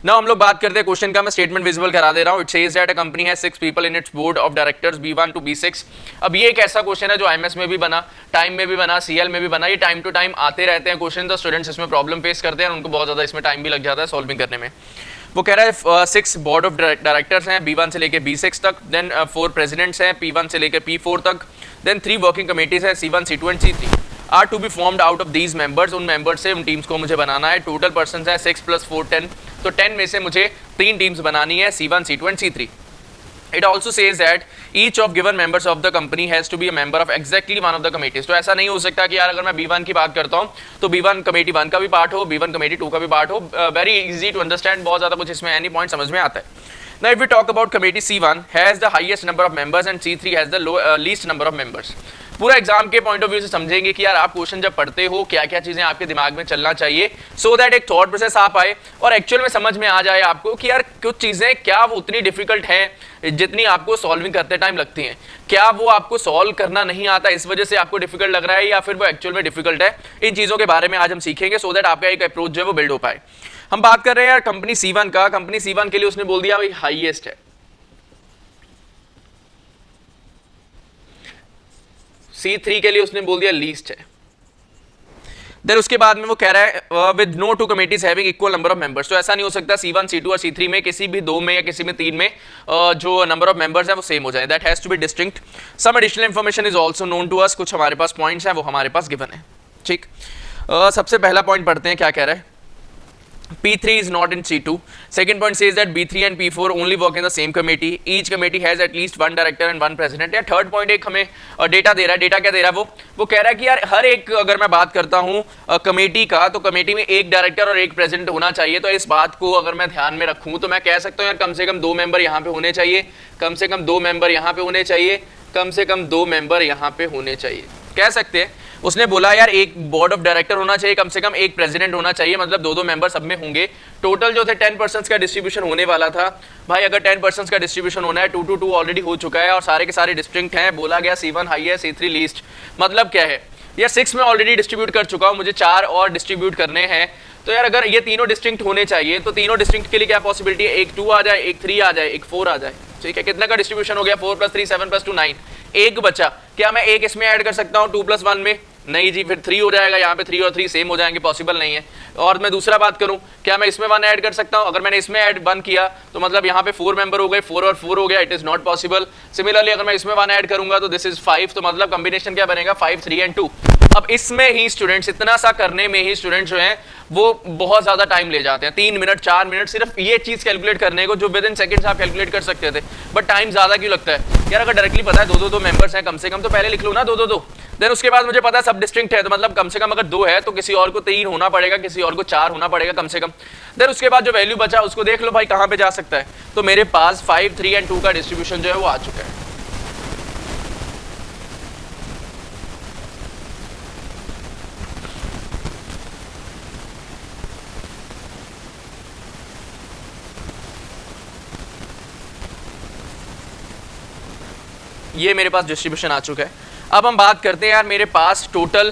ना हम लोग बात करते हैं क्वेश्चन का, मैं स्टेटमेंट विजिबल करा दे रहा हूं। It says that a company has 6 people in its board of directors B1 to B6। अब ये एक ऐसा क्वेश्चन है जो IMS में भी बना, टाइम में भी बना, CL में भी बना, ये टाइम टू टाइम आते रहते हैं क्वेश्चन, तो स्टूडेंट्स इसमें प्रॉब्लम फेस करते हैं, उनको बहुत ज्यादा इसमें टाइम भी लग जाता है सॉल्विंग करने में। वो कह रहा है 6 बोर्ड ऑफ डायरेक्टर्स हैं B1 से लेकर B6 तक, देन 4 प्रेसिडेंट्स हैं P1 से लेकर P4 तक, देन 3 वर्किंग कमेटीज हैं C1 C2 and C3 are to be formed out of these members. उन मेंबर्स से उन टीम्स को मुझे बनाना है। टोटल पर्सन है 6 + 4 10, तो 10 में से मुझे 3 टीम्स बनानी है C1 C2 and C3। It also says that each of given members of the company has to be a member of exactly one of the committees। तो ऐसा नहीं हो सकता कि यार अगर मैं B1 की बात करता हूँ तो B1 कमेटी 1 का भी पार्ट हो, B1 कमेटी 2 का भी पार्ट हो। वेरी इजी टू अंडरस्टैंड, बहुत ज़्यादा कुछ इसमें एनी पॉइंट समझ में आता है। Now if we talk about committee C1 has the highest number of members and C3 has the least number of members। पूरा एग्जाम के पॉइंट ऑफ व्यू से समझेंगे कि यार आप क्वेश्चन जब पढ़ते हो क्या क्या चीजें आपके दिमाग में चलना चाहिए, सो दैट एक थॉट प्रोसेस आप आए और एक्चुअल में समझ में आ जाए आपको कि यार कुछ चीजें क्या वो उतनी डिफिकल्ट हैं जितनी आपको सॉल्विंग करते टाइम लगती हैं। क्या वो आपको सॉल्व करना नहीं आता इस वजह से आपको डिफिकल्ट लग रहा है, या फिर वो एक्चुअल में डिफिकल्ट है। इन चीजों के बारे में आज हम सीखेंगे सो दैट आपका एक अप्रोच जो है वो बिल्ड हो पाए। हम बात कर रहे हैं यार कंपनी C1 का। कंपनी C1 के लिए उसने बोल दिया भाई हाईएस्ट है, C3 के लिए उसने बोल दिया लीस्ट है। देन उसके बाद में वो कह रहा है with no two committees having equal number of members. तो ऐसा नहीं हो सकता C1 C2 और C3 में किसी भी 2 में या किसी में 3 में जो नंबर ऑफ मेंबर्स है वो सेम हो जाए। That has to be distinct. Some additional information is also known to us. कुछ हमारे पास पॉइंट्स हैं वो हमारे पास गिवन है। ठीक, सबसे पहला पॉइंट पढ़ते हैं क्या कह रहा है। P3 is not in C2। Second point says that B3 and P4 only work in the same committee। Each committee has at least 1 director and 1 president। या थर्ड पॉइंट एक हमें डेटा दे रहा है। डेटा क्या दे रहा है वो कह रहा है कि यार हर एक, अगर मैं बात करता हूँ कमेटी का, तो कमेटी में एक डायरेक्टर और एक प्रेसिडेंट होना चाहिए। तो इस बात को अगर मैं ध्यान में रखूँ तो मैं कह सकता हूँ यार कम से कम 2 मेंबर यहाँ पे होने चाहिए, कम से कम 2 मेंबर यहाँ पे होने चाहिए, कम से कम 2 मेंबर यहाँ पे होने चाहिए, कह सकते हैं। उसने बोला यार एक बोर्ड ऑफ डायरेक्टर होना चाहिए, कम से कम एक प्रेसिडेंट होना चाहिए, मतलब 2-2 मेंबर सब में होंगे। टोटल जो थे 10% का डिस्ट्रीब्यूशन होने वाला था भाई। अगर 10% का डिस्ट्रीब्यूशन होना है, 2 to 2 ऑलरेडी हो चुका है और सारे के सारे डिस्टिंक्ट हैं। बोला गया C1 हाई है, C3 लीस्ट। मतलब क्या है यार 6 में ऑलरेडी डिस्ट्रीब्यूट कर चुका हूँ, मुझे 4 और डिस्ट्रीब्यूट करने हैं। तो यार अगर ये तीनों डिस्टिंक्ट होने चाहिए तो तीनों डिस्टिंक्ट के लिए क्या पॉसिबिलिटी है, एक 2 आ जाए, एक 3 आ जाए, एक 4 आ जाए। ठीक है, कितना का डिस्ट्रीब्यूशन हो गया, 4 + 3 7 + 2 9। एक बचा, क्या मैं एक इसमें ऐड कर सकता हूँ 2 + 1 में? नहीं जी, फिर 3 हो जाएगा, यहाँ पे 3 और 3 सेम हो जाएंगे, पॉसिबल नहीं है। और मैं दूसरा बात करूँ, क्या मैं इसमें 1 ऐड कर सकता हूँ? अगर मैंने इसमें ऐड 1 किया तो मतलब यहाँ पे 4 मेंबर हो गए, 4 और 4 हो गया, it is not possible. Similarly अगर मैं इसमें 1 ऐड करूंगा तो दिस इज 5, तो मतलब कॉम्बिनेशन क्या बनेगा 5 3 एंड 2। अब इसमें ही स्टूडेंट्स, इतना सा करने में ही स्टूडेंट्स जो हैं वो बहुत ज्यादा टाइम ले जाते हैं, 3 मिनट 4 मिनट सिर्फ ये चीज कैलकुलेट करने को, जो विद इन सेकंड्स आप कैलकुलेट कर सकते थे। बट टाइम ज्यादा क्यों लगता है यार? अगर डायरेक्टली पता है 2-2 मेंबर्स हैं कम से कम, तो पहले लिख लो ना 2-2-2। देन उसके बाद मुझे पता है सब डिस्टिंक्ट है, तो मतलब कम से कम अगर 2 है तो किसी और को 3 होना पड़ेगा, किसी और को 4 होना पड़ेगा कम से कम। देन उसके बाद जो वैल्यू बचा उसको देख लो भाई कहां पे जा सकता है। तो मेरे पास 5 3 एंड 2 का डिस्ट्रीब्यूशन जो है वो आ चुका है। ये मेरे पास डिस्ट्रीब्यूशन आ चुका है। अब हम बात करते हैं यार, मेरे पास टोटल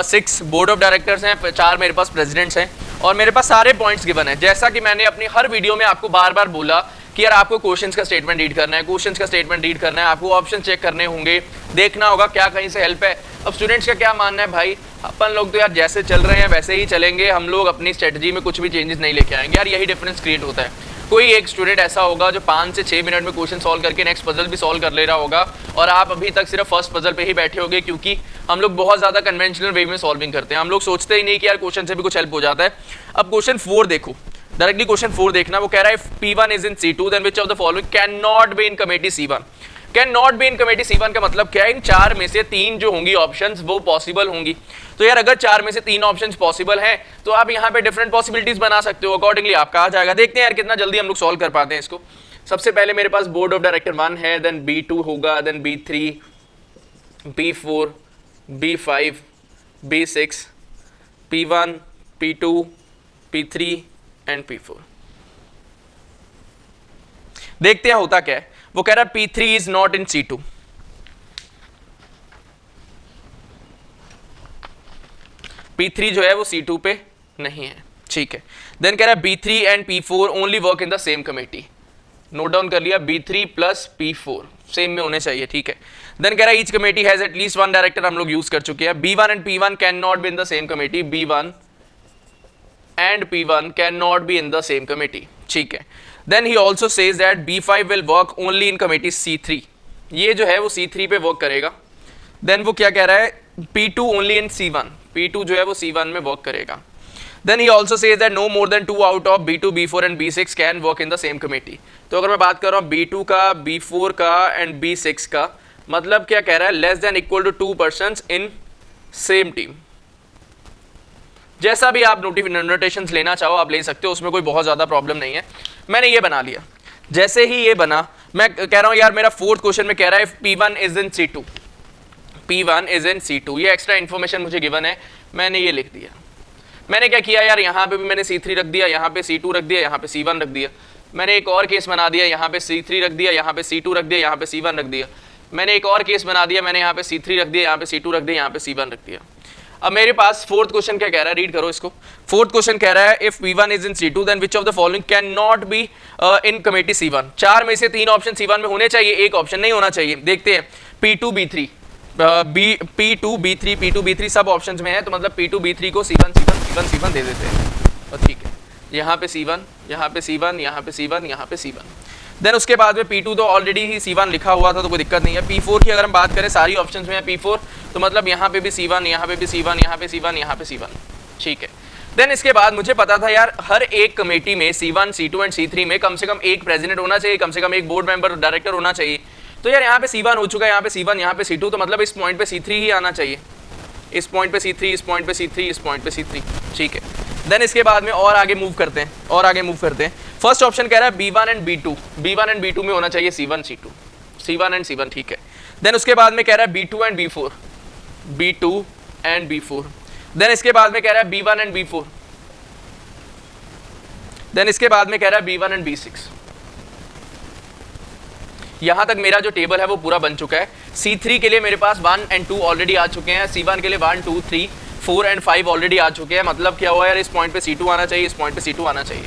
6 बोर्ड ऑफ डायरेक्टर्स हैं, 4 मेरे पास प्रेसिडेंट्स हैं और मेरे पास सारे पॉइंट्स गिवन है। जैसा कि मैंने अपनी हर वीडियो में आपको बार बार बोला कि यार आपको क्वेश्चंस का स्टेटमेंट रीड करना है, क्वेश्चंस का स्टेटमेंट रीड करना है, आपको ऑप्शन चेक करने होंगे, देखना होगा क्या कहीं से हेल्प है। अब स्टूडेंट्स का क्या मानना है भाई, अपन लोग तो यार जैसे चल रहे हैं वैसे ही चलेंगे, हम लोग अपनी स्ट्रेटजी में कुछ भी चेंजेस नहीं लेके आएंगे। यार यही डिफरेंस क्रिएट होता है। कोई एक स्टूडेंट ऐसा होगा जो 5 से 6 मिनट में क्वेश्चन सॉल्व करके नेक्स्ट पजल भी सॉल्व कर ले रहा होगा और आप अभी तक सिर्फ फर्स्ट पजल पे ही बैठे होगे, क्योंकि हम लोग बहुत ज्यादा कन्वेंशनल वे में सॉल्विंग करते हैं। हम लोग सोचते ही नहीं कि यार क्वेश्चन से भी कुछ हेल्प हो जाता है। अब क्वेश्चन 4 देखो, डायरेक्टली क्वेश्चन 4 देखना। वो कह रहा है P1 is in C2 then which of the following can not be in committee C1। Can not be in committee C1 का मतलब क्या है? इन 4 में से 3 जो होंगी ऑप्शंस वो पॉसिबल होंगी। तो यार अगर 4 में से 3 ऑप्शंस पॉसिबल हैं तो आप यहाँ पे डिफरेंट पॉसिबिलिटीज बना सकते हो, अकॉर्डिंगली आपका आ जाएगा। देखते हैं यार कितना जल्दी हम लोग सॉल्व कर पाते हैं इसको। सबसे पहले मेरे पास बोर्ड ऑफ डायरेक्टर 1 है, देन B2 होगा, then B3, B4, B5, B6, P1, P2, P3 and P4। देखते हैं होता क्या है। वो कह रहा है P3 is not in C2। P3 जो है वो C2 पे नहीं है। ठीक है, देन कह रहा है B3 and P4 only work in the same committee, note down कर लिया, B3 प्लस P4 सेम में होने चाहिए, ठीक है। देन कह रहा है each committee has at least one director, हम लोग यूज कर चुके हैं। B1 and P1 can not be in the same committee, B1 and P1 can not be in the same committee, ठीक है। Then he also says that B5 will work only in committee C3, ये जो है वो C3 पे work करेगा। Then वो क्या कह रहा है, P2 only in C1, P2 जो है वो C1 में वर्क करेगा। Then he also says that no more than 2 out of B2, B4 and B6 can work in the same committee. तो अगर मैं बात कर रहा हूँ B2 का, B4 का एंड B6 का, मतलब क्या कह रहा है, less than equal to 2 persons in same team. जैसा भी आप नोटेशंस लेना चाहो आप ले सकते हो, उसमें कोई बहुत ज़्यादा प्रॉब्लम नहीं है। मैंने ये बना लिया, जैसे ही ये बना मैं कह रहा हूँ यार मेरा फोर्थ क्वेश्चन में कह रहा है P1 is in C2, P1 is in C2, ये एक्स्ट्रा इन्फॉर्मेशन मुझे गिवन है, मैंने ये लिख दिया। मैंने क्या किया यार, यहाँ पे भी मैंने C3 रख दिया, यहाँ पे C2 रख दिया, यहाँ पे C1 रख दिया। मैंने एक और केस बना दिया, यहाँ पे C3 रख दिया, यहाँ पे C2 रख दिया, यहाँ पे C1 रख दिया। मैंने एक और केस बना दिया, मैंने यहाँ पे C3 रख दिया, यहाँ पे C2 रख दिया, यहाँ पे C1 रख दिया। अब मेरे पास फोर्थ क्वेश्चन क्या कह रहा है, रीड करो इसको। फोर्थ क्वेश्चन कह रहा है if P1 is in C2 then which of the following can not be in committee C1। चार में से तीन ऑप्शन C1 में होने चाहिए, एक ऑप्शन नहीं होना चाहिए। देखते हैं P2 B3 P2 B3 P2 B3 सब ऑप्शंस में है, तो मतलब P2 B3 को C1 C1 C1 C1 दे देते हैं, और ठीक है। यहाँ पे C1, यहाँ पे C1, यहाँ पे C1, यहाँ पे C1। देन उसके बाद में P2 तो ऑलरेडी ही C1 लिखा हुआ था तो कोई दिक्कत नहीं है। P4 की अगर हम बात करें, सारी ऑप्शंस में है P4, तो मतलब यहाँ पे भी C1, यहाँ पे भी C1, यहाँ पे C1, यहाँ पे C1, ठीक है। देन इसके बाद मुझे पता था यार हर एक कमेटी में C1, C2 एंड C3 में कम से कम एक प्रेसिडेंट होना चाहिए, कम से कम एक बोर्ड मेंबर डायरेक्टर होना चाहिए। तो यार यहाँ पे C1 हो चुका है, यहाँ पे C1, यहाँ पे C2, तो मतलब इस पॉइंट पे C3 ही आना चाहिए, इस पॉइंट पे C3, इस पॉइंट पे C3, इस पॉइंट पे C3, ठीक है। देन इसके बाद में और आगे मूव करते हैं, और आगे मूव करते हैं। फर्स्ट ऑप्शन कह रहा है B1 and B2, B1 and B2 में होना चाहिए C1 C2, C1 and C1, ठीक है। देन उसके बाद में कह रहा है B2 and B4, B2 and B4। Then इसके बाद में कह रहा है B1 एंड B4। देन इसके बाद में कह रहा है B1 एंड B6। यहां तक मेरा जो टेबल है वो पूरा बन चुका है। C3 के लिए मेरे पास 1 एंड 2 ऑलरेडी आ चुके हैं, C1 के लिए 1 2 3 4 एंड 5 ऑलरेडी आ चुके हैं। मतलब क्या हुआ यार, इस पॉइंट पे C2 आना चाहिए, इस पॉइंट पे C2 आना चाहिए।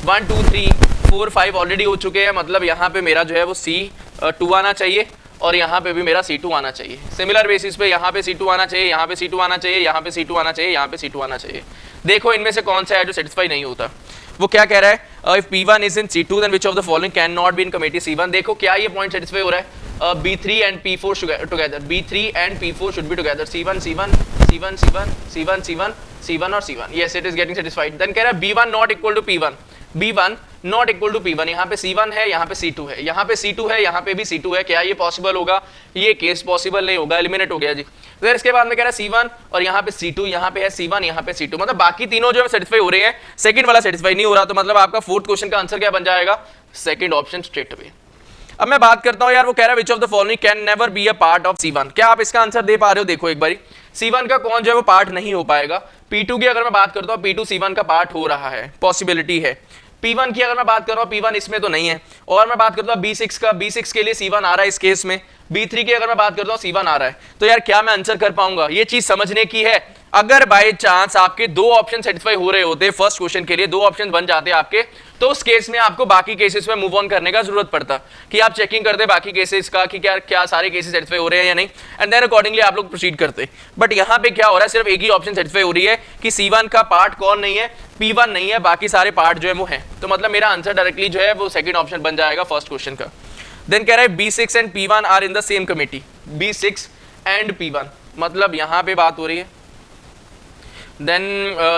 1 2 3 4 5 ऑलरेडी हो चुके हैं, मतलब यहाँ पे मेरा जो है वो C2 आना चाहिए, और यहाँ पे भी मेरा C2 आना चाहिए। सिमिलर बेसिस पे यहाँ पे C2 आना चाहिए, यहाँ पे C2 आना चाहिए, यहाँ पे C2 आना चाहिए, यहाँ पे C2 आना चाहिए। देखो इनमें से कौन सा है जो सेटिस्फाई नहीं होता। वो क्या कह रहा है, if P1 is in C2 then which of the following can not be in committee C1। देखो क्या ये पॉइंट सेटिस्फाई हो रहा है, B3 and P4 together, B3 and P4 should be together, C1 C1 C1 C1 C1 C1 C1 और C1, yes it is getting satisfied. Then कह रहा है B1 not equal to P1, B1 not equal to P1। यहाँ पे C1 है, यहाँ पे C2 है, यहाँ पे C2 है, यहाँ पे भी C2 है। क्या ये पॉसिबल होगा? ये केस पॉसिबल नहीं होगा, एलिमिनेट हो गया जी। फिर इसके बाद में कह रहा है C1 और यहाँ पे C2, यहाँ पे है C1, यहाँ पे C2, मतलब बाकी तीनों जो है सेटिस्फाई हो रहे हैं, सेकंड वाला सेटिस्फाई नहीं हो रहा। तो मतलब आपका फोर्थ क्वेश्चन का आंसर क्या बन जाएगा, सेकंड ऑप्शन स्ट्रेट अवे। अब मैं बात करता हूं यार, वो कह रहा है विच of the following can never be a part of C1। क्या आप इसका आंसर दे पा रहे हो? देखो एक बारी, C1 का कौन जो है वो पार्ट नहीं हो पाएगा। P2 की अगर मैं बात करता हूं, P2 C1 का पार्ट हो रहा है, पॉसिबिलिटी है। P1 की अगर मैं बात कर रहा हूं, P1 इसमें तो नहीं है। और मैं बात करता हूं B6 का, B6 के लिए C1 आ रहा है इस केस में। B3 की अगर मैं बात करता हूं C1 आ रहा है। तो यार क्या मैं आंसर कर पाऊंगा? ये चीज समझने की है। अगर बाय चांस आपके दो ऑप्शन सेटिस्फाई हो रहे होते, फर्स्ट क्वेश्चन के लिए दो ऑप्शन बन जाते आपके, तो उस केस में आपको बाकी केसेस में मूव ऑन करने का जरूरत पड़ता, कि आप चेकिंग करते बाकी केसेस का कि क्या सारे केसेस सेटिस्फाई हो रहे हैं या नहीं, एंड देन अकॉर्डिंगली आप लोग प्रोसीड करते। बट यहाँ पे क्या हो रहा है, सिर्फ एक ही ऑप्शन सेटिस्फाई हो रही है कि C1 का पार्ट कौन नहीं है, P1 नहीं है, बाकी सारे पार्ट जो है वो है। तो मतलब मेरा आंसर डायरेक्टली जो है वो सेकंड ऑप्शन बन जाएगा फर्स्ट क्वेश्चन का। देन कह रहा है B6 and P1 are in the same committee, B6 and P1, मतलब यहाँ पे बात हो रही है। देन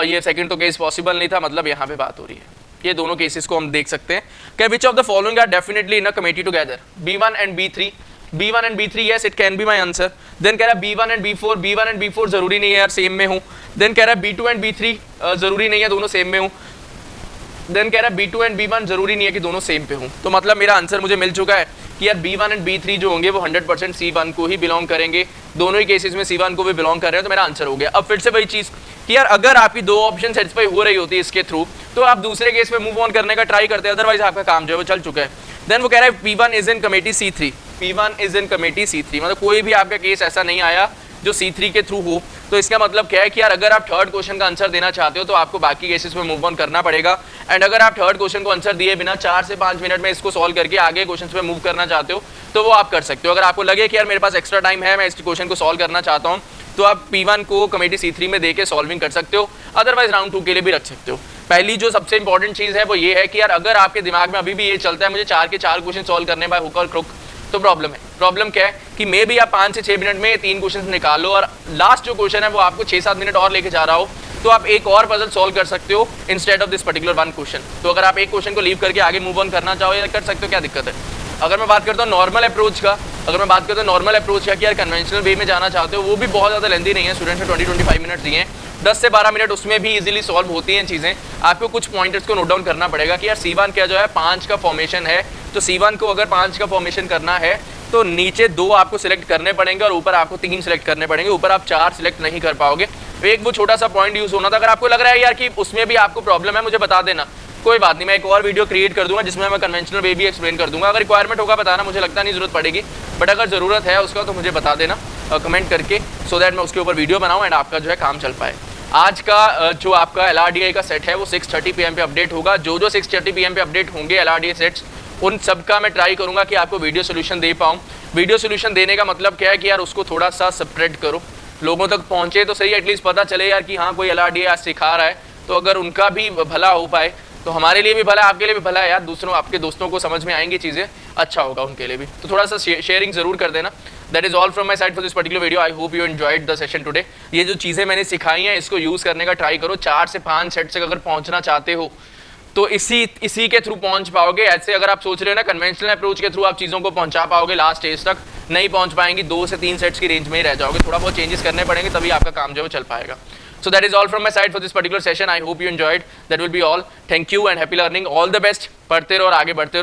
ये सेकंड तो केस पॉसिबल नहीं था, मतलब यहाँ पे बात हो रही है। ये दोनों केसेस को हम देख सकते हैं। क्या which of the following are definitely in a committee together, B1 and B3, B1 and B3, yes it can be my answer. Then कह रहा है B1 and B4, B1 and B4 जरूरी नहीं है यार सेम में हूँ। देन कह रहा है B2 एंड B3 जरूरी नहीं है दोनों सेम में हूँ। देन कह रहा है B2 एंड B1 जरूरी नहीं है कि दोनों सेम पे हूँ। तो मतलब मेरा आंसर मुझे मिल चुका है कि यार B1 एंड B3 जो होंगे वो 100% C1 को ही बिलोंग करेंगे, दोनों ही केसेस में C1 को भी बिलोंग कर रहे हैं। तो मेरा आंसर हो गया। अब फिर से वही चीज कि यार अगर आपकी दो ऑप्शन सेटिस्फाई हो रही होती है इसके थ्रू, तो आप दूसरे केस में मूव ऑन करने का ट्राई करते हैं, अदरवाइज आपका काम जो है वो चल चुका है। देन वो कह रहा है P1 is in committee C3, P1 is in committee C3, मतलब कोई भी आपका केस ऐसा नहीं आया जो C3 के थ्रू हो, तो इसका मतलब क्या है कि यार अगर आप थर्ड क्वेश्चन का आंसर देना चाहते हो तो आपको बाकी केसेस में मूव ऑन करना पड़ेगा। एंड अगर आप थर्ड क्वेश्चन को आंसर दिए बिना 4 से 5 मिनट में इसको सॉल्व करके आगे क्वेश्चन पे मूव करना चाहते हो तो वो आप कर सकते हो। अगर आपको लगे कि यार मेरे पास एक्स्ट्रा टाइम है, मैं इस क्वेश्चन को सॉल्व करना चाहता हूँ, तो आप P1 को कमेटी C3 में देके सॉल्विंग कर सकते हो, अदरवाइज राउंड 2 के लिए भी रख सकते हो। पहली जो सबसे इंपॉर्टेंट चीज़ है वो ये है कि यार अगर आपके दिमाग में अभी भी ये चलता है मुझे 4 के 4 क्वेश्चन सॉल्व करने बाय हुक और क्रुक, तो प्रॉब्लम है। प्रॉब्लम क्या है कि मे भी आप 5 से 6 मिनट में 3 क्वेश्चन निकालो और लास्ट जो क्वेश्चन है वो आपको 6-7 मिनट और लेके जा रहा हो, तो आप एक और पजल सॉल्व कर सकते हो instead of this particular one question. तो अगर आप एक क्वेश्चन को लीव करके आगे मूव ऑन करना चाहो या कर सकते हो, क्या दिक्कत है। अगर मैं बात करता हूँ नॉर्मल अप्रोच का, कि यार कन्वेंशनल वे में जाना चाहते हो, वो भी बहुत ज़्यादा लेंदी नहीं है, स्टूडेंट्स ने 20-25 मिनट दिए हैं, 10 से 12 मिनट उसमें भी इजीली सॉल्व होती हैं चीज़ें। आपको कुछ पॉइंटर्स को नोट डाउन करना पड़ेगा कि यार C1 क्या जो है 5 का फॉर्मेशन है, तो C1 को अगर 5 का फॉर्मेशन करना है तो नीचे 2 आपको सिलेक्ट करने पड़ेंगे और ऊपर आपको 3 सिलेक्ट करने पड़ेंगे, ऊपर आप 4 सिलेक्ट नहीं कर पाओगे। एक वो छोटा सा पॉइंट यूज़ होना था। अगर आपको लग रहा है यार कि उसमें भी आपको प्रॉब्लम है, मुझे बता देना, कोई बात नहीं, मैं एक और वीडियो क्रिएट कर दूंगा जिसमें मैं कन्वेंशनल वे भी एक्सप्लेन कर दूंगा। अगर रिक्वायरमेंट होगा बताना, मुझे लगता नहीं जरूरत पड़ेगी, बट अगर ज़रूरत है उसका तो मुझे बता देना कमेंट करके, सो दैट मैं उसके ऊपर वीडियो बनाऊँ एंड आपका जो है काम चल पाए। आज का जो आपका LRDI का सेट है वो 6:30 PM पे अपडेट होगा। जो 6:30 PM पे अपडेट होंगे LRDI सेट्स, उन सब का मैं ट्राई करूंगा कि आपको वीडियो सोल्यूशन दे पाऊँ। वीडियो सोल्यूशन देने का मतलब क्या है कि यार उसको थोड़ा सा स्प्रेड करो, लोगों तक पहुँचे तो सही, एटलीस्ट पता चले यार कि हाँ कोई LRDI आज सिखा रहा है, तो अगर उनका भी भला हो पाए तो हमारे लिए भी भला है, आपके लिए भी भला है यार, दूसरों आपके दोस्तों को समझ में आएंगी चीज़ें, अच्छा होगा उनके लिए भी। तो थोड़ा सा शेयरिंग जरूर कर देना। That is all from my side for this particular video. I hope you enjoyed the session today. ये जो चीज़ें मैंने सिखाई हैं इसको यूज़ करने का ट्राई करो। 4 से 5 सेट से अगर पहुंचना चाहते हो तो इसी के थ्रू पहुंच पाओगे। ऐसे अगर आप सोच रहे हो ना कन्वेंशनल अप्रोच के थ्रू आप चीज़ों को पहुंचा पाओगे लास्ट स्टेज तक, नहीं पहुंच पाएंगी, 2 से 3 सेट्स की रेंज में ही रह जाओगे। थोड़ा बहुत चेंजेस करने पड़ेंगे तभी आपका काम जो है चल पाएगा। So that is all from my side for this particular session. I hope you enjoyed. That will be all. Thank you and happy learning. All the best. पढ़ते रहो और आगे बढ़ते रहो।